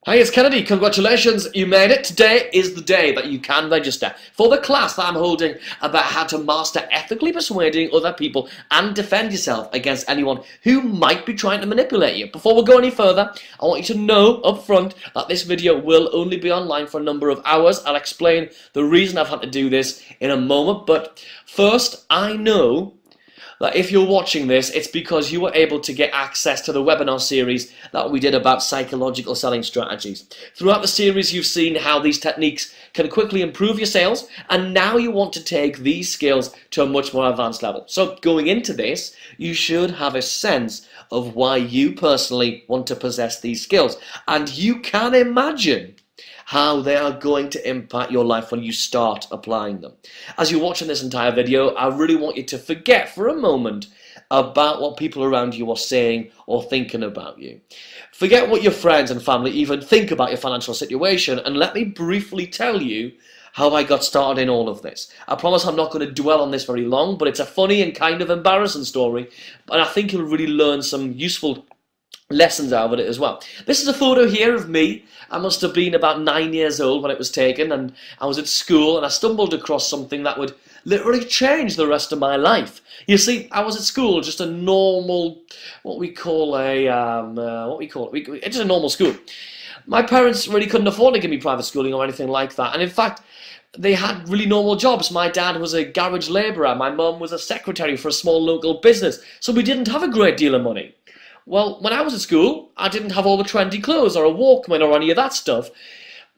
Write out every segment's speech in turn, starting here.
Hi, it's Kennedy. Congratulations, you made it. Today is the day that you can register for the class that I'm holding about how to master ethically persuading other people and defend yourself against anyone who might be trying to manipulate you. Before we go any further, I want you to know up front that this video will only be online for a number of hours. I'll explain the reason I've had to do this in a moment, but first, I know that if you're watching this, it's because you were able to get access to the webinar series that we did about psychological selling strategies. Throughout the series, you've seen how these techniques can quickly improve your sales, and now you want to take these skills to a much more advanced level. So going into this, you should have a sense of why you personally want to possess these skills, and you can imagine how they are going to impact your life when you start applying them. As you're watching this entire video, I really want you to forget for a moment about what people around you are saying or thinking about you. Forget what your friends and family even think about your financial situation, and let me briefly tell you how I got started in all of this. I promise I'm not going to dwell on this very long, but it's a funny and kind of embarrassing story, and I think you'll really learn some useful lessons out of it as well. This is a photo here of me. I must have been about 9 years old when it was taken, and I was at school and I stumbled across something that would literally change the rest of my life. You see, I was at school, just a normal, it's just a normal school. My parents really couldn't afford to give me private schooling or anything like that, and in fact, they had really normal jobs. My dad was a garage labourer, my mum was a secretary for a small local business, so we didn't have a great deal of money. Well, when I was at school, I didn't have all the trendy clothes or a Walkman or any of that stuff.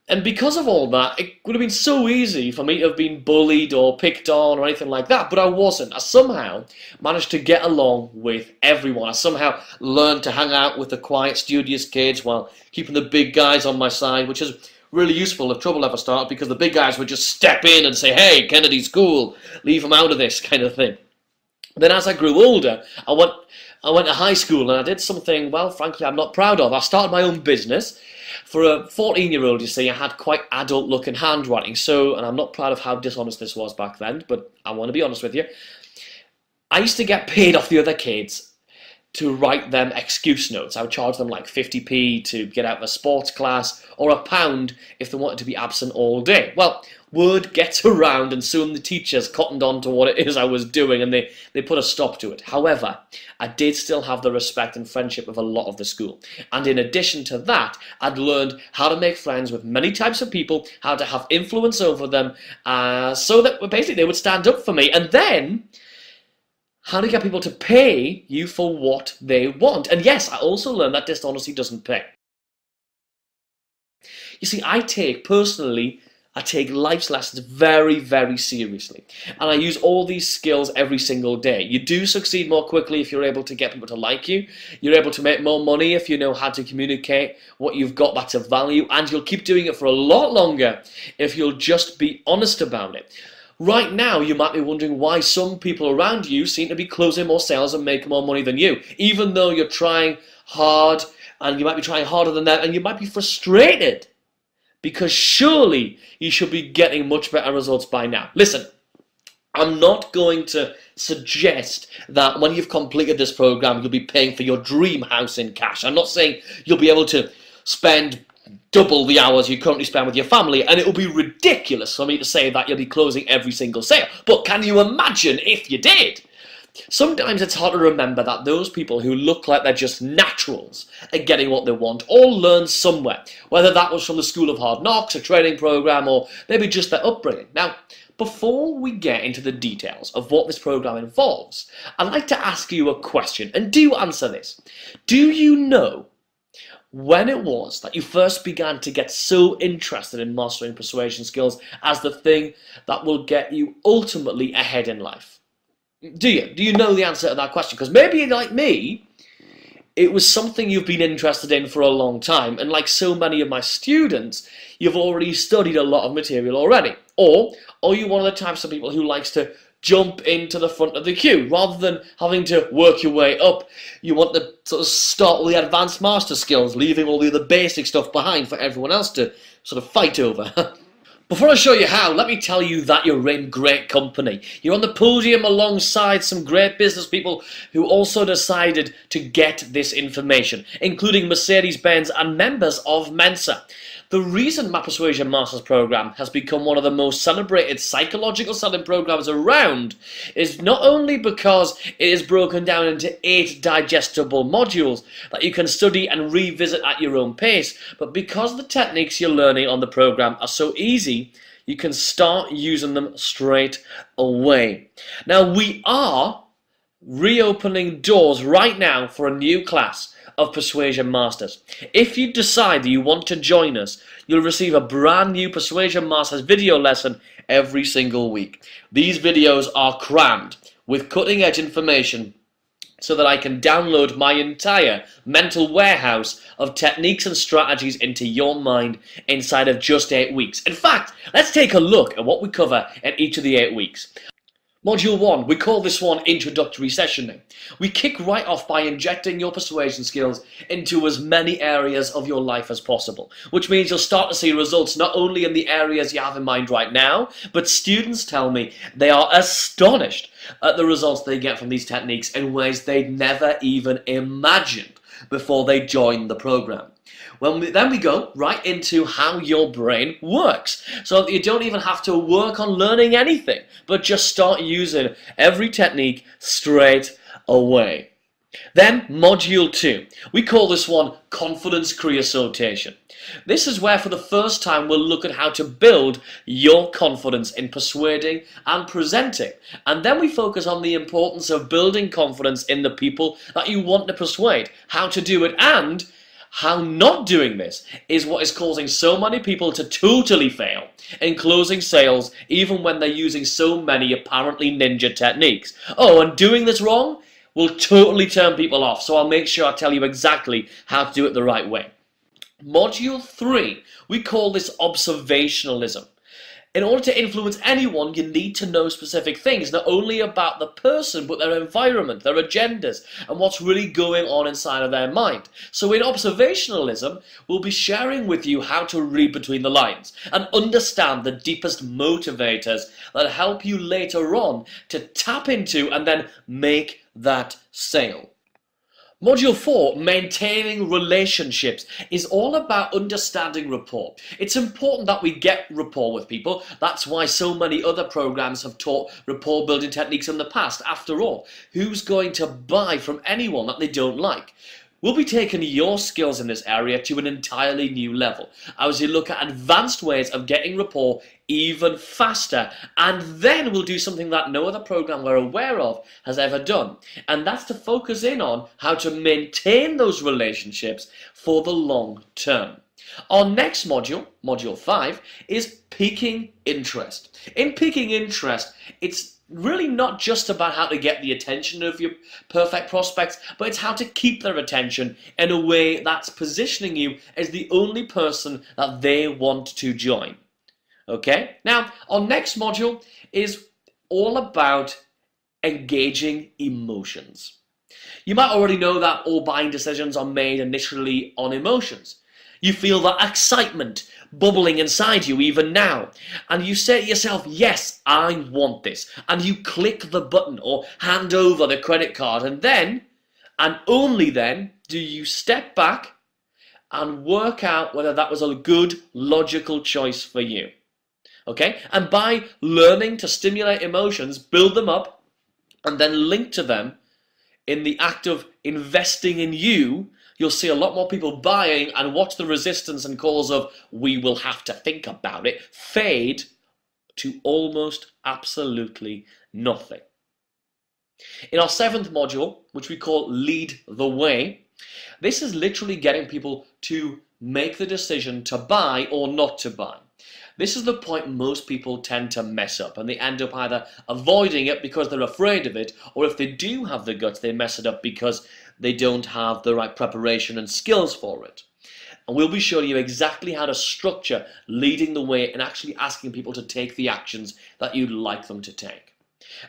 And because of all that, it would have been so easy for me to have been bullied or picked on or anything like that, but I wasn't. I somehow managed to get along with everyone. I somehow learned to hang out with the quiet, studious kids while keeping the big guys on my side, which is really useful if trouble ever started, because the big guys would just step in and say, "Hey, Kennedy's cool, leave him out of this," kind of thing. Then as I grew older, I went to high school and I did something, well, frankly, I'm not proud of. I started my own business. For a 14-year-old, you see, I had quite adult-looking handwriting, and I'm not proud of how dishonest this was back then, but I want to be honest with you. I used to get paid off the other kids to write them excuse notes. I would charge them like 50p to get out of a sports class, or £1 if they wanted to be absent all day. Well, word gets around, and soon the teachers cottoned on to what it is I was doing, and they put a stop to it. However, I did still have the respect and friendship of a lot of the school. And in addition to that, I'd learned how to make friends with many types of people, how to have influence over them, so that basically they would stand up for me. And then how to get people to pay you for what they want. And yes, I also learned that dishonesty doesn't pay. You see, I take life's lessons very, very seriously. And I use all these skills every single day. You do succeed more quickly if you're able to get people to like you. You're able to make more money if you know how to communicate what you've got that's of value. And you'll keep doing it for a lot longer if you'll just be honest about it. Right now, you might be wondering why some people around you seem to be closing more sales and making more money than you, even though you're trying hard, and you might be trying harder than them, and you might be frustrated, because surely you should be getting much better results by now. Listen, I'm not going to suggest that when you've completed this program, you'll be paying for your dream house in cash. I'm not saying you'll be able to spend double the hours you currently spend with your family, and it will be ridiculous for me to say that you'll be closing every single sale. But can you imagine if you did? Sometimes it's hard to remember that those people who look like they're just naturals at getting what they want all learn somewhere, whether that was from the School of Hard Knocks, a training program, or maybe just their upbringing. Now, before we get into the details of what this program involves, I'd like to ask you a question, and do answer this. Do you know when it was that you first began to get so interested in mastering persuasion skills as the thing that will get you ultimately ahead in life? Do you? Do you know the answer to that question? Because maybe, like me, it was something you've been interested in for a long time, and like so many of my students, you've already studied a lot of material already. Or are you one of the types of people who likes to jump into the front of the queue rather than having to work your way up? You want to sort of start with the advanced master skills, leaving all the other basic stuff behind for everyone else to sort of fight over. Before I show you how, let me tell you that you're in great company. You're on the podium alongside some great business people who also decided to get this information, including Mercedes-Benz and members of Mensa. The reason my Persuasion Masters program has become one of the most celebrated psychological selling programs around is not only because it is broken down into 8 digestible modules that you can study and revisit at your own pace, but because the techniques you're learning on the program are so easy, you can start using them straight away. Now, we are reopening doors right now for a new class of Persuasion Masters. If you decide that you want to join us, you'll receive a brand new Persuasion Masters video lesson every single week. These videos are crammed with cutting-edge information so that I can download my entire mental warehouse of techniques and strategies into your mind inside of just 8 weeks. In fact, let's take a look at what we cover in each of the 8 weeks. Module 1, we call this one Introductory Sessioning. We kick right off by injecting your persuasion skills into as many areas of your life as possible, which means you'll start to see results not only in the areas you have in mind right now, but students tell me they are astonished at the results they get from these techniques in ways they'd never even imagined before they joined the program. Then we go right into how your brain works, so that you don't even have to work on learning anything, but just start using every technique straight away. Then Module 2, we call this one Confidence Creosotation. This is where for the first time we'll look at how to build your confidence in persuading and presenting. And then we focus on the importance of building confidence in the people that you want to persuade, how to do it, and how not doing this is what is causing so many people to totally fail in closing sales, even when they're using so many apparently ninja techniques. Oh, and doing this wrong will totally turn people off, so I'll make sure I tell you exactly how to do it the right way. Module 3, we call this observationalism. In order to influence anyone, you need to know specific things, not only about the person, but their environment, their agendas, and what's really going on inside of their mind. So in observationalism, we'll be sharing with you how to read between the lines and understand the deepest motivators that help you later on to tap into and then make that sale. Module 4, Maintaining Relationships, is all about understanding rapport. It's important that we get rapport with people. That's why so many other programs have taught rapport building techniques in the past. After all, who's going to buy from anyone that they don't like? We'll be taking your skills in this area to an entirely new level as you look at advanced ways of getting rapport even faster, and then we'll do something that no other program we're aware of has ever done, and that's to focus in on how to maintain those relationships for the long term. Our next module, Module 5, is piquing interest. In piquing interest, it's really not just about how to get the attention of your perfect prospects, but it's how to keep their attention in a way that's positioning you as the only person that they want to join. Okay? Now, our next module is all about engaging emotions. You might already know that all buying decisions are made initially on emotions. You feel that excitement bubbling inside you even now. And you say to yourself, yes, I want this. And you click the button or hand over the credit card. And then, and only then, do you step back and work out whether that was a good, logical choice for you. Okay? And by learning to stimulate emotions, build them up, and then link to them in the act of investing in you, you'll see a lot more people buying, and watch the resistance and calls of, we will have to think about it, fade to almost absolutely nothing. In our 7th module, which we call Lead the Way, this is literally getting people to make the decision to buy or not to buy. This is the point most people tend to mess up, and they end up either avoiding it because they're afraid of it, or if they do have the guts, they mess it up because they don't have the right preparation and skills for it. And we'll be showing you exactly how to structure leading the way and actually asking people to take the actions that you'd like them to take.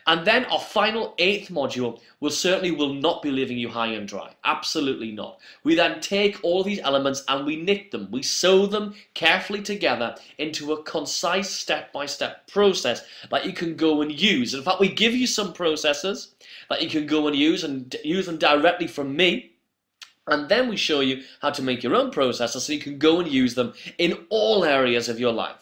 And then our final 8th module will not be leaving you high and dry. Absolutely not. We then take all these elements and we knit them. We sew them carefully together into a concise step-by-step process that you can go and use. In fact, we give you some processes that you can go and use them directly from me. And then we show you how to make your own processes so you can go and use them in all areas of your life.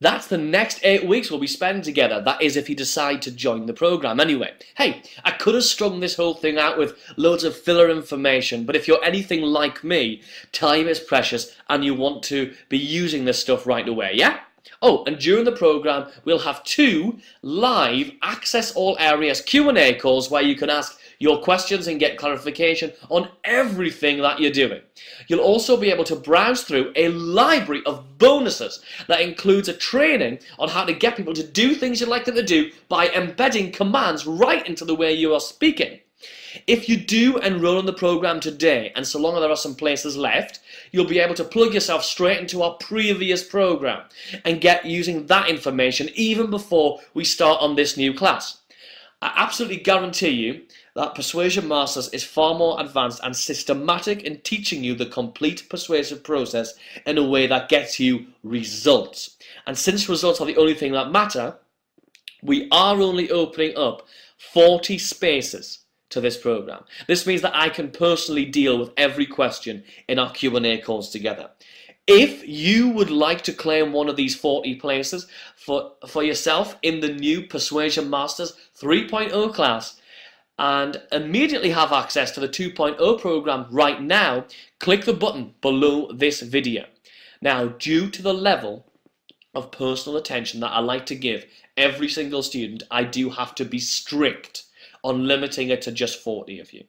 That's the next 8 weeks we'll be spending together. That is if you decide to join the program. Anyway, hey, I could have strung this whole thing out with loads of filler information, but if you're anything like me, time is precious and you want to be using this stuff right away, yeah? Oh, and during the program, we'll have 2 live access all areas Q&A calls where you can ask your questions and get clarification on everything that you're doing. You'll also be able to browse through a library of bonuses that includes a training on how to get people to do things you'd like them to do by embedding commands right into the way you are speaking. If you do enroll in the program today, and so long as there are some places left, you'll be able to plug yourself straight into our previous program and get using that information even before we start on this new class. I absolutely guarantee you that Persuasion Masters is far more advanced and systematic in teaching you the complete persuasive process in a way that gets you results. And since results are the only thing that matter, we are only opening up 40 spaces to this program. This means that I can personally deal with every question in our Q&A calls together. If you would like to claim one of these 40 places for yourself in the new Persuasion Masters 3.0 class and immediately have access to the 2.0 program right now, click the button below this video. Now, due to the level of personal attention that I like to give every single student, I do have to be strict on limiting it to just 40 of you.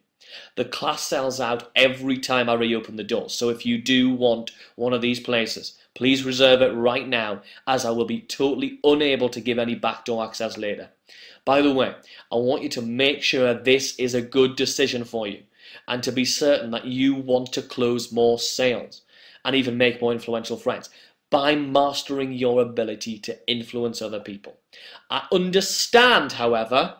The class sells out every time I reopen the doors, so if you do want one of these places, please reserve it right now, as I will be totally unable to give any backdoor access later. By the way, I want you to make sure this is a good decision for you, and to be certain that you want to close more sales, and even make more influential friends, by mastering your ability to influence other people. I understand, however,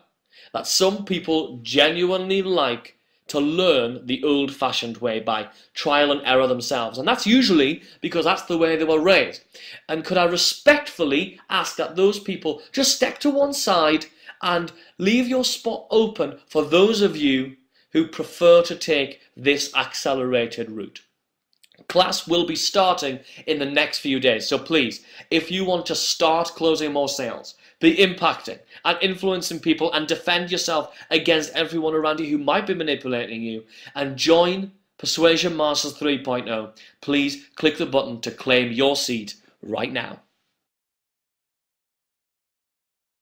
that some people genuinely like to learn the old-fashioned way by trial and error themselves. And that's usually because that's the way they were raised. And could I respectfully ask that those people just step to one side and leave your spot open for those of you who prefer to take this accelerated route. Class will be starting in the next few days, so please, if you want to start closing more sales, be impacting and influencing people and defend yourself against everyone around you who might be manipulating you, and join Persuasion Masters 3.0, please click the button to claim your seat right now.